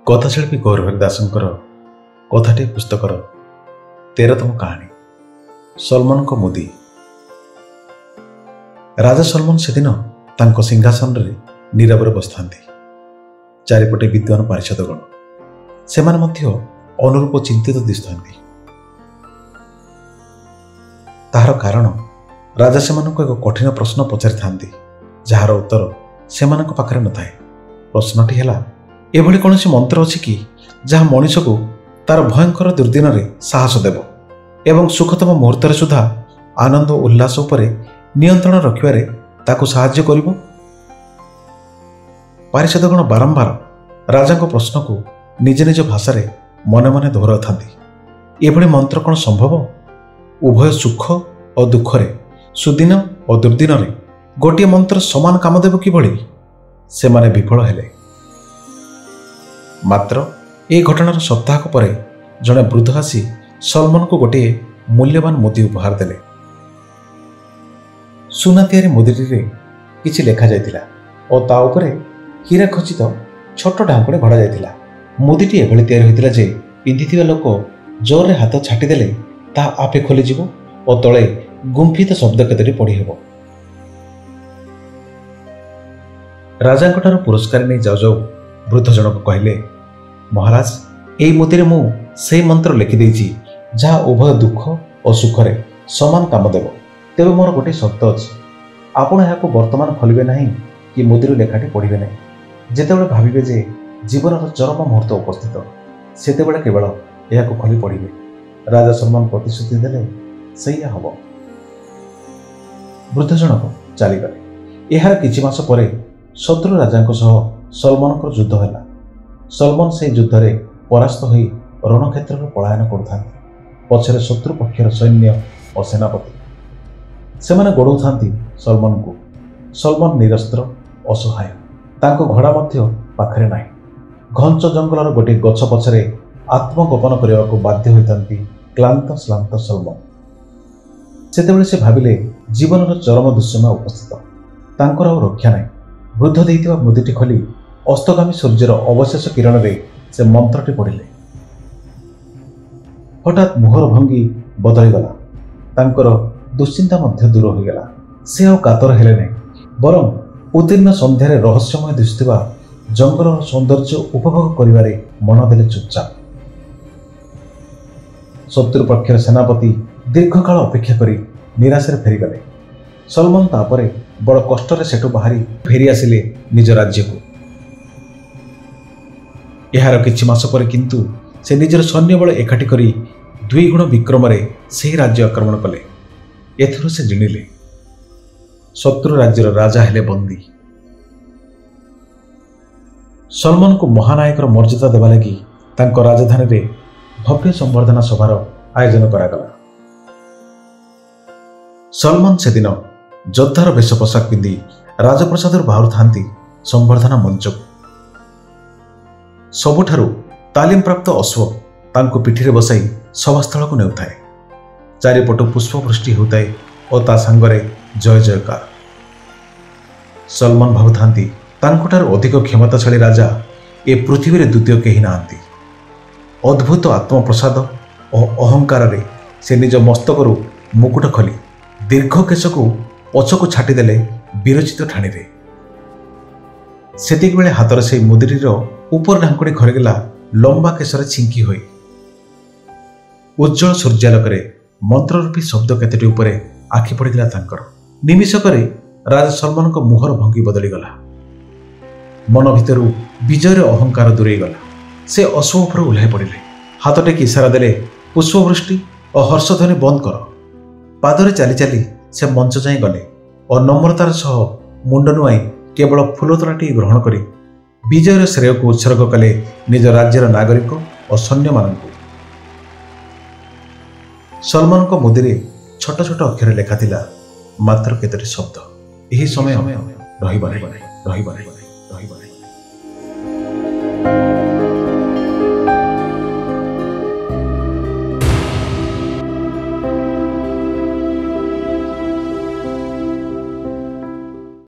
कथाशिल्पी गौरहरि दासंकर कथाटे पुस्तकर 13तम कहानी सलमान को मुदी। राजा सलमान से दिन तांको सिंहासन रे नीरव बसता चारिपटे विद्वान पार्षदगण से अनुरूप चिंतित दिशा। ताहार कारण राजा से एक कठिन प्रश्न पचारि थांती जार उत्तर से पाखरे न थाए। प्रश्नटी है एभली कौन मंत्र अच्छी कि जहाँ मनीष को तार भयंकर दुर्दिन में साहस देव एवं सुखतम मुहूर्त सुधा आनंद उल्लास उपरे नियंत्रण रखिबारे ताकू साहाय्य करिवो। पारिषदगण बारंबार राजा को प्रश्न को निज निज भाषा मन मन दोहरा था। एभली मंत्र कौन संभव? उभय सुख और दुखरे सुदिन और दुर्दिन में गोटे मंत्र समान काम देव किभली? से माने विफल हेले। मात्र ए घटनार सप्ताह पर जड़े वृद्ध आसी सलमान को गोटे मूल्यवान मुदी उपहार देले। सुना तैयारी मुदीटी किछि लेखा जाइतिला और ता उपरे हीरा खचित छोट ढांकुणी भड़ा जाइतिला। मुदीटी एभली तैयारी होइतिला जे पिंधिथिबा लोक जोर रे हाथ छाटी देले ता आपे खोली जिवो और तळे गुंफित शब्द केतोटी पढ़ी हेबो। राजांकठारु पुरस्कार नहीं जाऊ जाऊ वृद्ध जनक कहले, महाराज एई मुदीरे मु से मंत्र लिखि देछि जहाँ उभय दुख और सुखरे समान काम देव। तेबे मोर गोटे शर्त अछि, आपण याको वर्तमान खोलिबे नहीं कि मुदीर लेखाटी पढ़िबे नहीं। जेतेबेले भाबिबे जे जीवनर चरम मुहूर्त उपस्थित सेतेबेले केवल याको खोली पढ़िबे। राजा सलमान प्रतिश्रुति देले सैया हबो। वृद्ध जनक चलीगले। एहार किछि मास परे शत्रु राजा सलमान को युद्ध है। सलमान से युद्ध में परास्त हो रणक्षेत्र में पलायन करुता। पछरे शत्रु पक्षर सैन्य और सेनापति से गोड़ौ सलमान को। सलमान निरस्त्र असहाय, तांको घोड़ा मध्य पाखरे नाही। घंच जंगलर गोटे गछ पछरे आत्मगोपन करने को बाध्य होती क्लांत श्रांत सलमान। सेतेबेले से भाविले जीवनर चरम दुस्समय उपस्थित, तांकर आउ रक्षा नाही। वृद्ध देइतिबा मुदीटी खोली अस्तगामी सूर्यर अवशेष किरण रे से मंत्रटी पढ़िले। हठात मुहर भंगी बदलीगला। तांकर दुश्चिंता मध्य दूर हो गला। से आउ कातर हेले नहीं, बरं उत्तीर्ण संध्यार रहस्यमय दिशुवा जंगल सौंदर्य उपभोग करिबारे मन देले चुपचाप। शत्रु पक्षर सेनापति दीर्घकाल अपेक्षा करी निराशे फेरीगले। सलमान तापरे बड़ कष्ट सेठू बाहरी फेरी आसिले निज राज्य को। यार किछि मास पर किंतु से निजर सैन्य बल एकाठी करी 2 गुण विक्रम से राज्य आक्रमण कले। एथर से जिणिले शत्रु राज्यर राजा हेले बंदी। सलमान को महानायकर मर्यादा देवा लगी तांको राजधानी रे भव्य संबर्धना सभार आयोजन करागला। सलमान से दिन योद्धार वेश पोशाक पिंधि राजप्रसाद बाहर थांती संबर्धना मंच को। सबुठारु तालीम प्राप्त अश्व तांको पिठी रे बसाई सभास्थल को नेउथाए। चारिपटु पुष्पवृष्टि होताए और ता संगरे जय जयकार। सलमान भावुथांती तांकोठारु अधिक क्षमताशाली राजा ए पृथ्वी रे द्वितीय केही नांती। अद्भुत आत्मप्रसाद और अहंकार रे से निज मस्तकरू मुकुट खोली दीर्घ केश को पछकू छाटी देले विरचित ठाणी रे। सेतिक बेले हाथर से मुदीटीर ऊपर ढांकुणी खरीगला लंबा केशर छिंकी होई। उज्जवल सूर्यालोकरे मंत्ररूपी शब्द केतोटी उपरे आखि पड़िला तांकर। निमिषकरे राजा सलमान को मुहर भंगी बदलीगला। मन भितरु विजयर अहंकार दूरे गला। से अश्व उपर ओह्लाई पड़िले। हाथ टेकी इशारा देले पुष्पवृष्टि और हर्षध्वनि बंद कर। पादरे चली चली से मंच जाए गले और नम्रतार सह मुंड नुआई केवल फूलतोड़ाटी ग्रहण करी विजयर श्रेय को उत्सर्ग कले निज राज्यर नागरिक और सैन्य मान। सलमान को मुदीरे छोट छोट अक्षर लेखा थिला मात्र केतोटी शब्द। यही समय रहिबा।